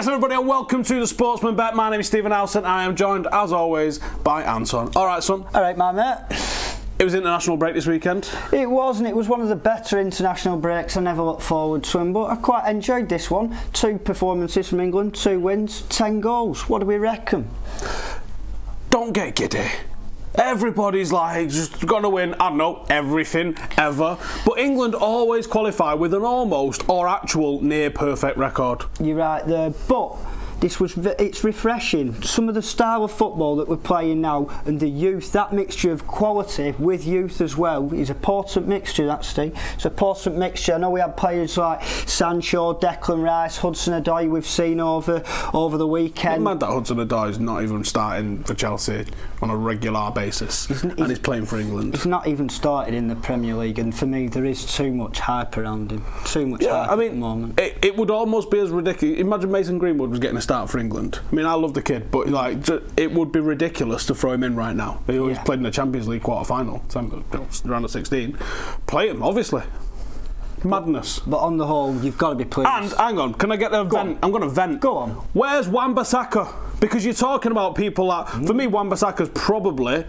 Yes, everybody, and welcome to the Sportsman Bet. My name is Stephen Howson, and I am joined, as always, by Anton. All right, son. All right, my mate. It was international break this weekend. It was, and it was one of the better international breaks. I never looked forward to them, but I quite enjoyed this one. 2 performances from England, 2 wins, 10 goals. What do we reckon? Don't get giddy. Everybody's like, just gonna win, I don't know, everything, ever. But England always qualify with an almost or actual near perfect record. You're right there, but it's refreshing. Some of the style of football that we're playing now and the youth, that mixture of quality with youth as well is a potent mixture, that's Steve. It's a potent mixture. I know we had players like Sancho, Declan Rice, Hudson-Odoi we've seen over the weekend. I'm mad that Hudson-Odoi is not even starting for Chelsea on a regular basis and he's playing for England. He's not even started in the Premier League, and for me there is too much hype around him. Too much hype at the moment. It would almost be as ridiculous. Imagine Mason Greenwood was getting a start for England. I mean, I love the kid, but like, it would be ridiculous to throw him in right now. He always played in the Champions League quarter-final, round of 16. Play him, obviously. Madness. But on the whole, you've got to be pleased. And hang on, can I get a vent? I'm going to vent. Go on. Where's Wan-Bissaka? Because you're talking about people that, for me, Wan-Bissaka's probably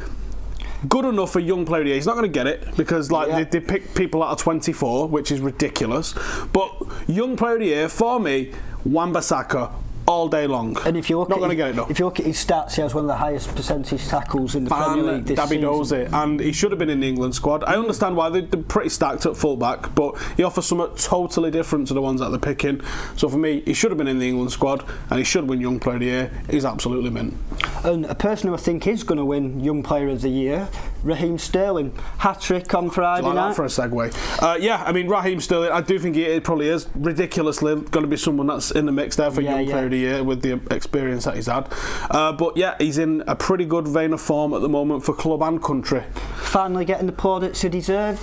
good enough for young player of the year. He's not going to get it because they pick people out of 24, which is ridiculous. But young player of the year, for me, Wan-Bissaka all day long. And if you look not going to get it though. If you look at his stats, he has one of the highest percentage tackles in the Premier League this season. And he should have been in the England squad. I understand why they're pretty stacked at fullback, but he offers something totally different to the ones that they're picking. So for me, he should have been in the England squad, and he should win Young Player of the Year. He's absolutely mint. And a person who I think is going to win Young Player of the Year, Raheem Sterling, hat-trick on Friday night. That for a segue. Yeah, I mean, Raheem Sterling, I do think it probably is ridiculously going to be someone that's in the mix there for Young Player of the Year with the experience that he's had. But yeah, he's in a pretty good vein of form at the moment for club and country. Finally getting the plaudits he deserved.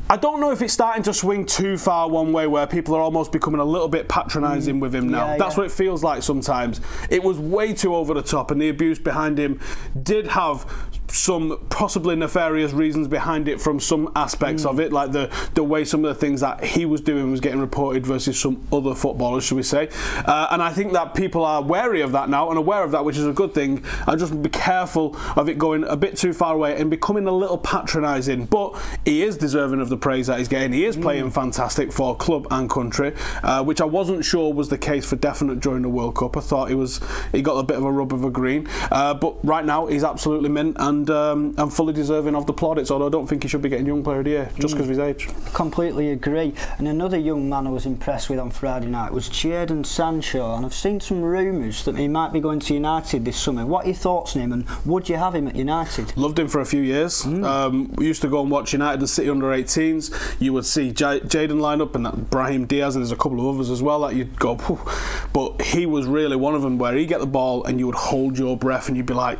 I don't know if it's starting to swing too far one way where people are almost becoming a little bit patronising with him now. That's what it feels like sometimes. It was way too over the top, and the abuse behind him did have some possibly nefarious reasons behind it from some aspects of it, like the way some of the things that he was doing was getting reported versus some other footballers, should we say. And I think that people are wary of that now and aware of that, which is a good thing. I just be careful of it going a bit too far away and becoming a little patronising. But he is deserving of the praise that he's getting. He is playing fantastic for club and country, which I wasn't sure was the case for definite during the World Cup. I thought he got a bit of a rub of a green, but right now he's absolutely mint and fully deserving of the plaudits, although I don't think he should be getting Young Player of the Year just because of his age. Completely agree. And another young man I was impressed with on Friday night was Jadon Sancho, and I've seen some rumours that he might be going to United this summer. What are your thoughts on him, and would you have him at United? Loved him for a few years. We used to go and watch United and City under 18s. You would see Jadon line up and that Brahim Diaz, and there's a couple of others as well that you'd go, phew. But he was really one of them where he'd get the ball and you would hold your breath and you'd be like,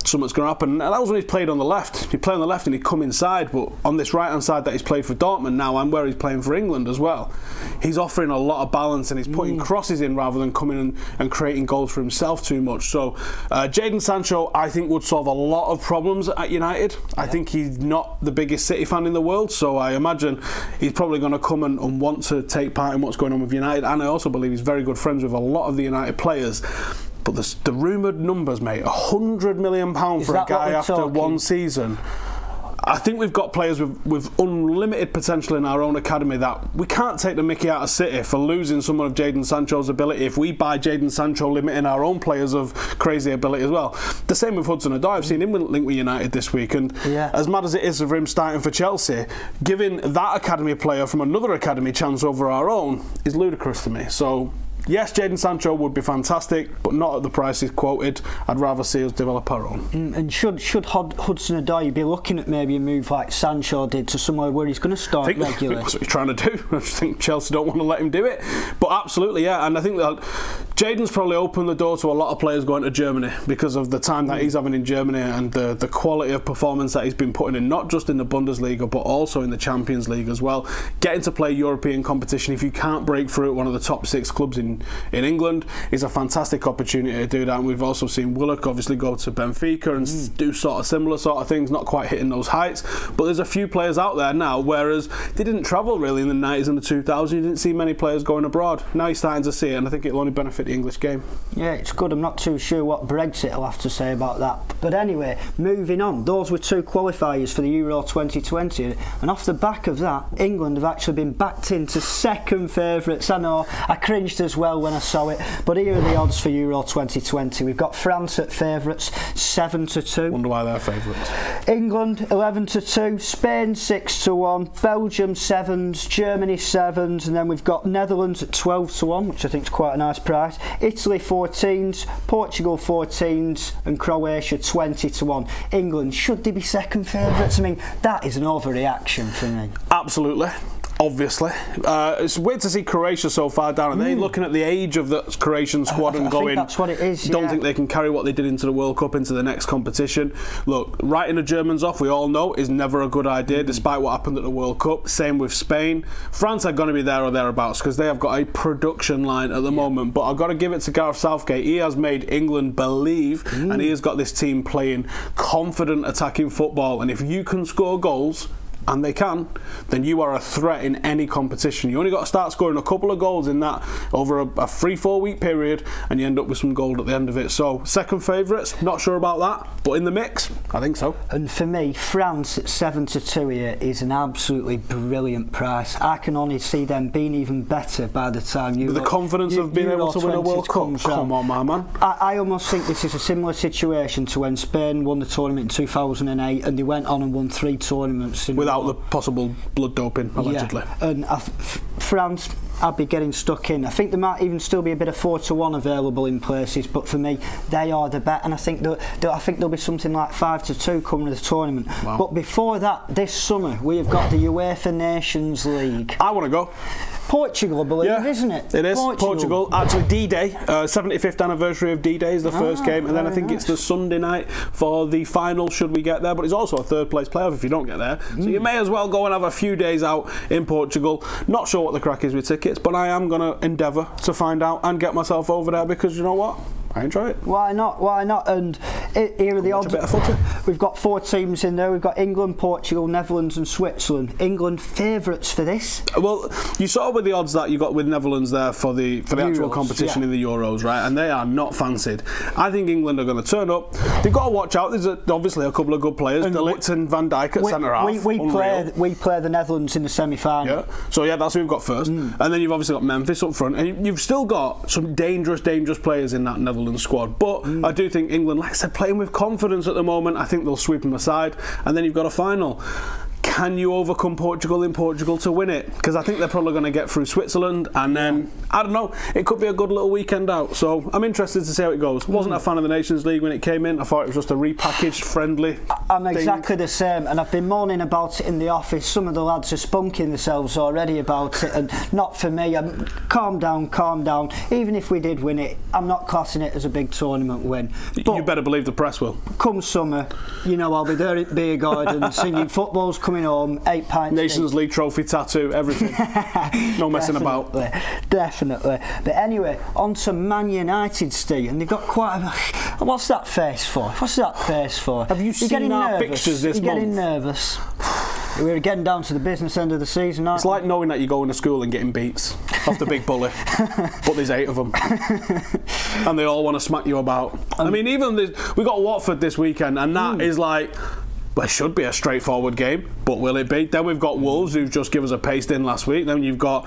something's going to happen. And that was when he played on the left. He'd play on the left and he'd come inside, but on this right hand side that he's played for Dortmund now and where he's playing for England as well, he's offering a lot of balance and he's putting crosses in rather than coming and creating goals for himself too much. So Jadon Sancho, I think, would solve a lot of problems at United. I think he's not the biggest City fan in the world, so I imagine he's probably going to come and want to take part in what's going on with United, and I also believe he's very good friends with a lot of the United players. But the rumoured numbers, mate, £100 million for a guy after one season. I think we've got players with unlimited potential in our own academy that we can't take the mickey out of City for losing someone of Jadon Sancho's ability if we buy Jadon Sancho limiting our own players of crazy ability as well. The same with Hudson-Odoi. I've seen him link with United this week, and as mad as it is for him starting for Chelsea, giving that academy player from another academy chance over our own is ludicrous to me. So yes, Jadon Sancho would be fantastic, but not at the price he's quoted. I'd rather see us develop our own. And should Hudson-Odoi be looking at maybe a move like Sancho did to somewhere where he's going to start regularly? That's what he's trying to do. I just think Chelsea don't want to let him do it. But absolutely, yeah. And I think that Jadon's probably opened the door to a lot of players going to Germany because of the time that he's having in Germany and the quality of performance that he's been putting in, not just in the Bundesliga, but also in the Champions League as well. Getting to play European competition, if you can't break through at one of the top 6 clubs in England, is a fantastic opportunity to do that. And we've also seen Willock obviously go to Benfica and do sort of similar sort of things, not quite hitting those heights, but there's a few players out there now, whereas they didn't travel really in the 90s and the 2000s. You didn't see many players going abroad. Now you're starting to see it, and I think it'll only benefit pick the English game. Yeah, it's good. I'm not too sure what Brexit will have to say about that. But anyway, moving on. Those were 2 qualifiers for the Euro 2020. And off the back of that, England have actually been backed into second favourites. I know, I cringed as well when I saw it. But here are the odds for Euro 2020. We've got France at favourites, 7-2. Wonder why they're favourites. England, 11-2. Spain, 6-1. Belgium, 7s. Germany, 7s. And then we've got Netherlands at 12-1, which I think is quite a nice price. Italy 14s, Portugal 14s, and Croatia 20-1. England, should they be second favourites? I mean, that is an overreaction for me. Absolutely. Obviously, it's weird to see Croatia so far down, and they're looking at the age of the Croatian squad and going, think that's what it is. Don't think they can carry what they did into the World Cup into the next competition. Look, writing the Germans off, we all know, is never a good idea, despite what happened at the World Cup. Same with Spain. France are going to be there or thereabouts because they have got a production line at the moment. But I've got to give it to Gareth Southgate. He has made England believe, and he has got this team playing confident attacking football. And if you can score goals, and they can, then you are a threat in any competition. You only got to start scoring a couple of goals in that over a 3-4 week period, and you end up with some gold at the end of it. So second favourites, not sure about that, but in the mix, I think so. And for me, France at 7-2 here is an absolutely brilliant price. I can only see them being even better by the time you. With the confidence of being able to win a World Cup. Come on, my man. I almost think this is a similar situation to when Spain won the tournament in 2008, and they went on and won 3 tournaments in without the possible blood doping, allegedly. Yeah. And France, I'd be getting stuck in. I think there might even still be a bit of 4-1 available in places, but for me, they are the bet, and I think there'll be something like 5-2 coming to the tournament. Wow. But before that, this summer we have got the UEFA Nations League. I want to go. Portugal, I believe, isn't it? It is. Portugal. Actually, D-Day, 75th anniversary of D-Day is the first game, and then I think it's the Sunday night for the final, should we get there, but it's also a third place playoff if you don't get there. So you may as well go and have a few days out in Portugal. Not sure what the crack is with tickets, but I am going to endeavour to find out and get myself over there because you know what? I enjoy it. Why not? Why not? And here are the odds. A bit of footy. We've got 4 teams in there. We've got England, Portugal, Netherlands and Switzerland. England favourites for this. Well, you saw with the odds that you got with Netherlands there for the actual competition in the Euros, right? And they are not fancied. I think England are going to turn up. They've got to watch out. There's obviously a couple of good players. De Ligt and Van Dijk at centre half. We play the Netherlands in the semi-final. Yeah. So yeah, that's who we've got first. And then you've obviously got Memphis up front, and you've still got some dangerous players in that Netherlands squad. But I do think England, like I said, playing with confidence at the moment. I think they'll sweep them aside, and then you've got a final. Can you overcome Portugal in Portugal to win it? Because I think they're probably going to get through Switzerland, and then, I don't know, it could be a good little weekend out. So I'm interested to see how it goes. Wasn't a fan of the Nations League when it came in. I thought it was just a repackaged, friendly I'm exactly the same, and I've been moaning about it in the office. Some of the lads are spunking themselves already about it, and not for me. Calm down, calm down. Even if we did win it, I'm not classing it as a big tournament win. But you better believe the press will. Come summer, you know, I'll be there at Beer Garden singing "Football's Coming Home," 8 pints. Nations League trophy tattoo, everything. No messing about. Definitely. But anyway, on to Man United, Steve, and they've got quite a... What's that face for? What's that face for? Have you seen our fixtures this month? You're getting nervous. We're getting down to the business end of the season, aren't It's like knowing that you're going to school and getting beats off the big bully, but there's 8 of them, and they all want to smack you about. I mean, even we got Watford this weekend, and that is like... Well, it should be a straightforward game, but will it be? Then we've got Wolves, who've just given us a paste in last week. Then you've got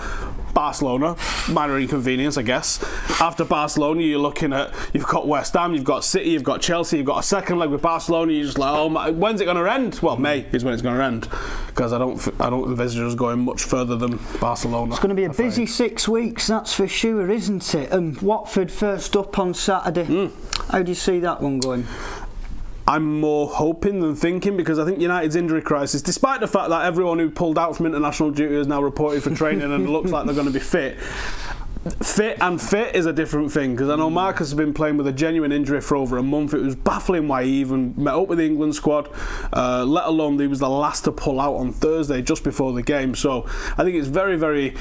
Barcelona, minor inconvenience, I guess. After Barcelona, you're looking at, you've got West Ham, you've got City, you've got Chelsea, you've got a second leg with Barcelona. You're just like, oh my, when's it going to end? Well, May is when it's going to end, because I don't envisage us going much further than Barcelona. It's going to be a busy 6 weeks, that's for sure, isn't it? And Watford first up on Saturday. How do you see that one going? I'm more hoping than thinking, because I think United's injury crisis, despite the fact that everyone who pulled out from international duty is now reported for training and it looks like they're going to be fit. Fit is a different thing, because I know Marcus has been playing with a genuine injury for over a month. It was baffling why he even met up with the England squad, let alone he was the last to pull out on Thursday just before the game. So I think it's very, very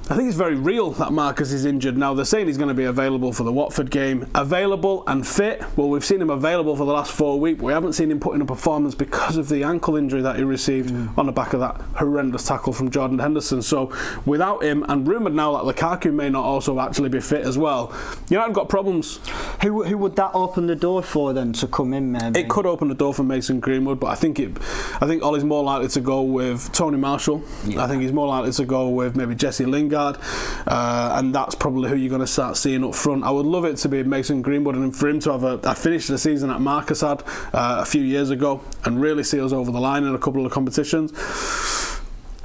I think it's very real that Marcus is injured. Now, they're saying he's going to be available for the Watford game. Available and fit. Well, we've seen him available for the last 4 weeks. We haven't seen him put in a performance because of the ankle injury that he received on the back of that horrendous tackle from Jordan Henderson. So, without him, and rumoured now that Lukaku may not also actually be fit as well, United got problems. Who would that open the door for then to come in, maybe? It could open the door for Mason Greenwood, but I think Ollie's more likely to go with Tony Marshall. Yeah. I think he's more likely to go with maybe Jesse Lingard. And that's probably who you're going to start seeing up front. I would love it to be Mason Greenwood and for him to have finished the season that Marcus had a few years ago and really see us over the line in a couple of competitions.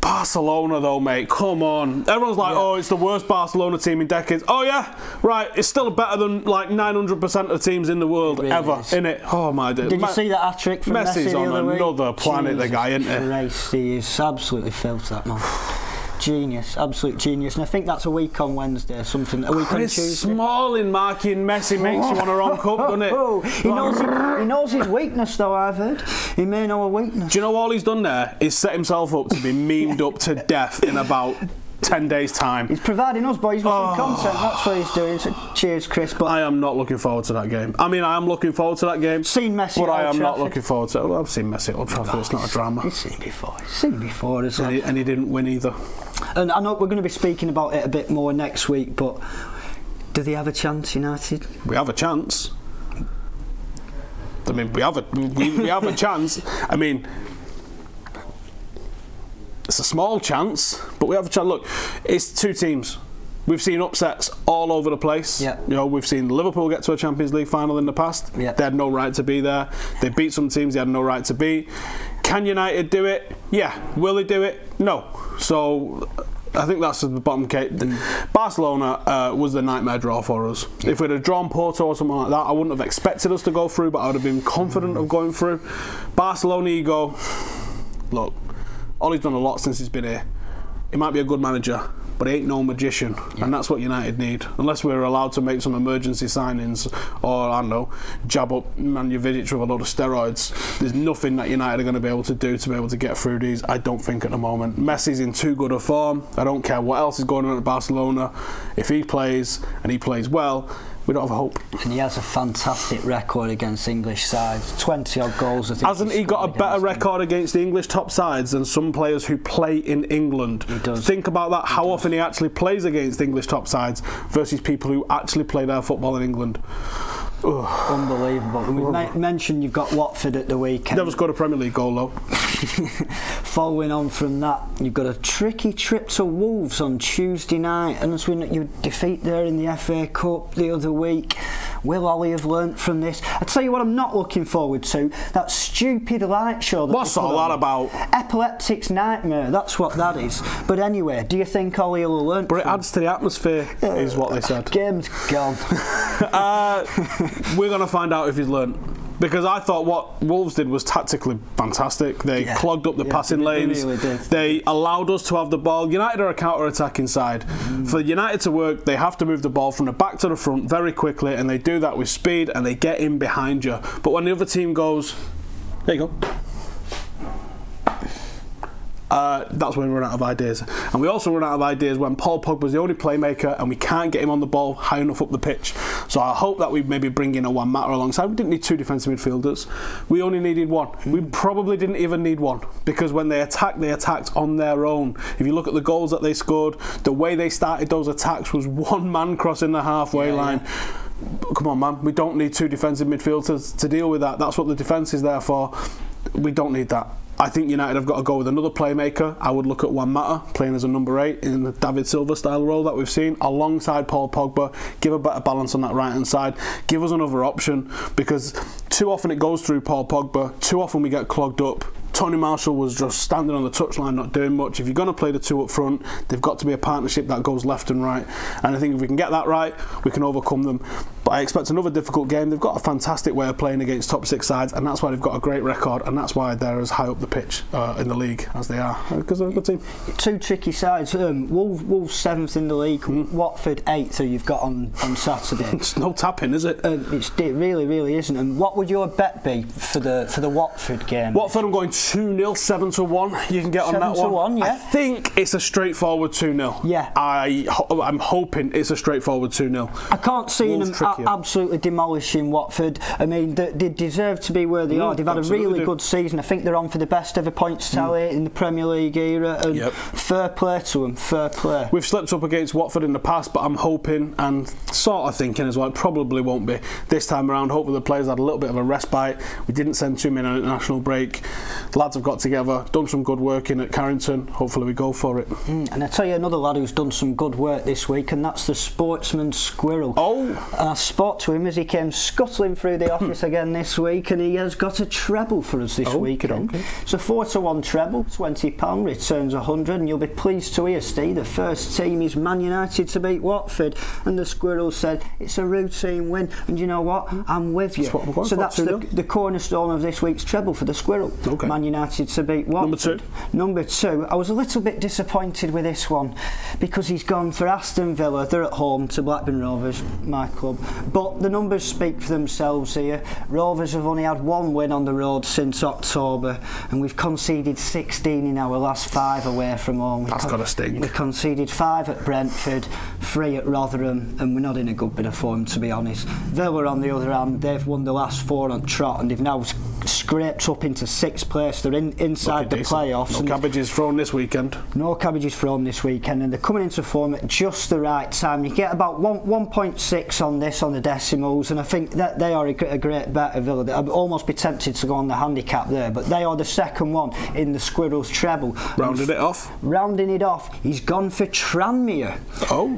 Barcelona though, mate, come on. Everyone's like, oh, it's the worst Barcelona team in decades. Oh yeah, right, it's still better than like 900% of teams in the world really ever, innit? Oh my God. Did you see that hat-trick from Messi Messi's the on other another week? planet, Jesus the guy, isn't he? Christ, he is absolutely filth, that man. Genius, absolute genius. And I think that's a week on Wednesday or something. A week on Tuesday. Smalling marking Messi makes you want to rank up, doesn't it? He knows his weakness though, I've heard. He may know a weakness. Do you know all he's done there is set himself up to be memed up to death in about 10 days' time. He's providing us boys with some content, that's what he's doing. So cheers, Chris. But I am not looking forward to that game. I mean, I am looking forward to that game. Seen Messi but at I Old am Trafford. not looking forward to it. Well, I've seen Messi at Old Trafford, it's not a drama. He's seen before. He's seen before as well. And he didn't win either. And I know we're going to be speaking about it a bit more next week, but do they have a chance, United? We have a chance. I mean, we have a chance. I mean, it's a small chance, but we have a chance. Look, it's two teams. We've seen upsets all over the place. Yeah. You know, we've seen Liverpool get to a Champions League final in the past. Yeah. They had no right to be there. They beat some teams they had no right to beat. Can United do it? Yeah. Will they do it? No. So I think that's the bottom case. Barcelona was the nightmare draw for us. Yeah. If we'd have drawn Porto or something like that, I wouldn't have expected us to go through, but I would have been confident of going through. Barcelona, you go, look, Ollie's done a lot since he's been here. He might be a good manager, but he ain't no magician, and that's what United need. Unless we're allowed to make some emergency signings, or I don't know, jab up Man Utd with a load of steroids, there's nothing that United are going to be able to do to be able to get through these. I don't think at the moment. Messi's in too good a form. I don't care what else is going on at Barcelona. If he plays and he plays well, we don't have a hope. And he has a fantastic record against English sides. 20 odd goals, I think. Hasn't he got a better record against the English top sides than some players who play in England? He does. Think about that, how often he actually plays against English top sides versus people who actually play their football in England. Ugh. Unbelievable. And we've mentioned you've got Watford at the weekend. Never scored a Premier League goal though. Following on from that, you've got a tricky trip to Wolves on Tuesday night, and as we know, you defeat there in the FA Cup the other week. Will Ollie have learnt from this? I tell you what, I'm not looking forward to that stupid light show. What's all that about? Epileptic's nightmare. That's what that is. But anyway, do you think Ollie will have learnt? But it adds to the atmosphere, is what they said. Game's gone. We're going to find out if he's learnt. Because I thought what Wolves did was tactically fantastic. They clogged up the passing lanes. They really did. They allowed us to have the ball. United are a counter-attacking side. For United to work, they have to move the ball from the back to the front very quickly, and they do that with speed, and they get in behind you. But when the other team goes, there you go. That's when we run out of ideas. And we also run out of ideas when Paul Pogba's the only playmaker and we can't get him on the ball high enough up the pitch. So I hope that we maybe bring in a Juan Mata alongside. We didn't need two defensive midfielders. We only needed one. We probably didn't even need one, because when they attacked on their own. If you look at the goals that they scored, the way they started those attacks was one man crossing the halfway line. Come on, man. We don't need two defensive midfielders to deal with that. That's what the defence is there for. We don't need that. I think United have got to go with another playmaker. I would look at Juan Mata playing as a number 8 in the David Silva style role that we've seen, alongside Paul Pogba. Give a better balance on that right hand side. Give us another option, because too often it goes through Paul Pogba. Too often we get clogged up. Tony Marshall was just standing on the touchline, not doing much. If you're going to play the two up front, they've got to be a partnership that goes left and right. And I think if we can get that right, we can overcome them. But I expect another difficult game. They've got a fantastic way of playing against top 6 sides, and that's why they've got a great record, and that's why they're as high up the pitch in the league as they are, because they're a good team. Two tricky sides. Wolves 7th in the league, Watford 8th, who you've got on Saturday. It's no tapping, is it? It really isn't. And what would your bet be for the Watford game? Watford, I'm going 2-0, 7-1. You can get on that one. 7-1, yeah. I think it's a straightforward 2-0. Yeah. I'm hoping it's a straightforward 2-0. I can't see them absolutely demolishing Watford. I mean, they deserve to be where they are. They've had a really good season. I think they're on for the best ever points tally in the Premier League era. And fair play to them, fair play. We've slipped up against Watford in the past, but I'm hoping and sort of thinking as well, it probably won't be this time around. Hopefully the players had a little bit of a respite. We didn't send too many on an international break. The lads have got together, done some good work in at Carrington. Hopefully we go for it. And I tell you another lad who's done some good work this week, and that's the Sportsman Squirrel. And I spoke to him as he came scuttling through the office again this week, and he has got a treble for us this weekend. It's a 4-1 treble, £20, returns 100, and you'll be pleased to hear, Steve, the first team is Man United to beat Watford, and the Squirrel said it's a routine win, and you know what, I'm with you. So that's the cornerstone of this week's treble for the Squirrel. Man United to beat Watford. Number two, I was a little bit disappointed with this one because he's gone for Aston Villa. They're at home to Blackburn Rovers, my club, but the numbers speak for themselves here. Rovers have only had one win on the road since October, and we've conceded 16 in our last 5 away from home. That's got to sting. We conceded 5 at Brentford, 3 at Rotherham, and we're not in a good bit of form, to be honest. Villa, on the other hand, they've won the last 4 on trot, and they've now scraped up into 6th place. They're inside the playoffs. No cabbages thrown this weekend. No cabbages thrown this weekend, and they're coming into form at just the right time. You get about 1.6 on this on the decimals, and I think that they are a great bet of Villa. I'd almost be tempted to go on the handicap there, but they are the second one in the Squirrel's treble. Rounding it off, he's gone for Tranmere.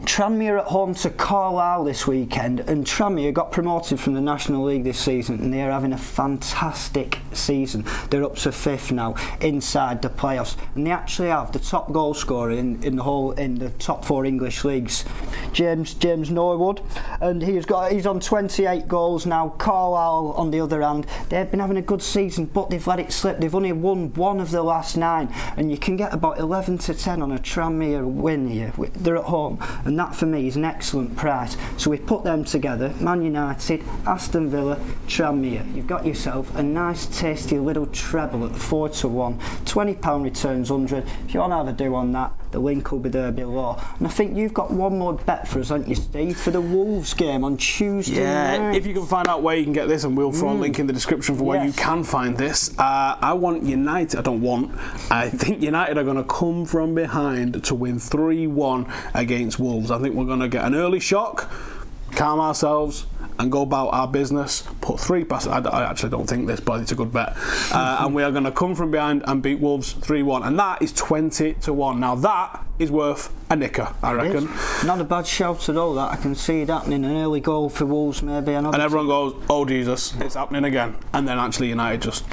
Tranmere at home to Carlisle this weekend, and Tranmere got promoted from the National League this season, and they are having a fantastic season. They're up to 5th now, inside the playoffs, and they actually have the top goal scorer in the top 4 English leagues, James Norwood, and he's on 28 goals now. Carlisle, on the other hand, they've been having a good season, but they've let it slip. They've only won 1 of the last 9, and you can get about 11 to 10 on a Tranmere win here. They're at home, and that for me is an excellent price. So we put them together: Man United, Aston Villa, Tranmere. You've got yourself a nice tasty little treble at 4-1, £20 returns 100. If you want to have a do on that, the link will be there below. And I think you've got one more bet for us, haven't you, Steve, for the Wolves game on Tuesday night. If you can find out where you can get this, and we'll throw a link in the description for where you can find this. I think United are going to come from behind to win 3-1 against Wolves. I think we're going to get an early shock, calm ourselves, and go about our business. Put 3 past. I actually don't think this, but it's a good bet. And we are going to come from behind and beat Wolves 3-1, and that is 20-1. Now that is worth a nicker, I reckon. Not a bad shout at all. That I can see it happening. An early goal for Wolves, maybe. And everyone goes, "Oh Jesus, it's happening again!" And then actually United just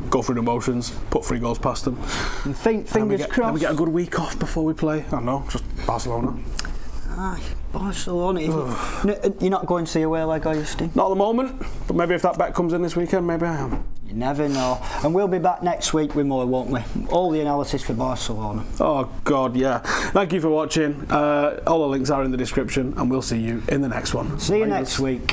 go through the motions, put 3 goals past them. And fingers crossed. Then we get a good week off before we play. I don't know, just Barcelona. Barcelona. You're not going to see away leg, are you, Steve? Not at the moment, but maybe if that bet comes in this weekend, maybe I am. You never know. And we'll be back next week with more, won't we? All the analysis for Barcelona. Oh God, yeah. Thank you for watching. All the links are in the description, and we'll see you in the next one. See you next week.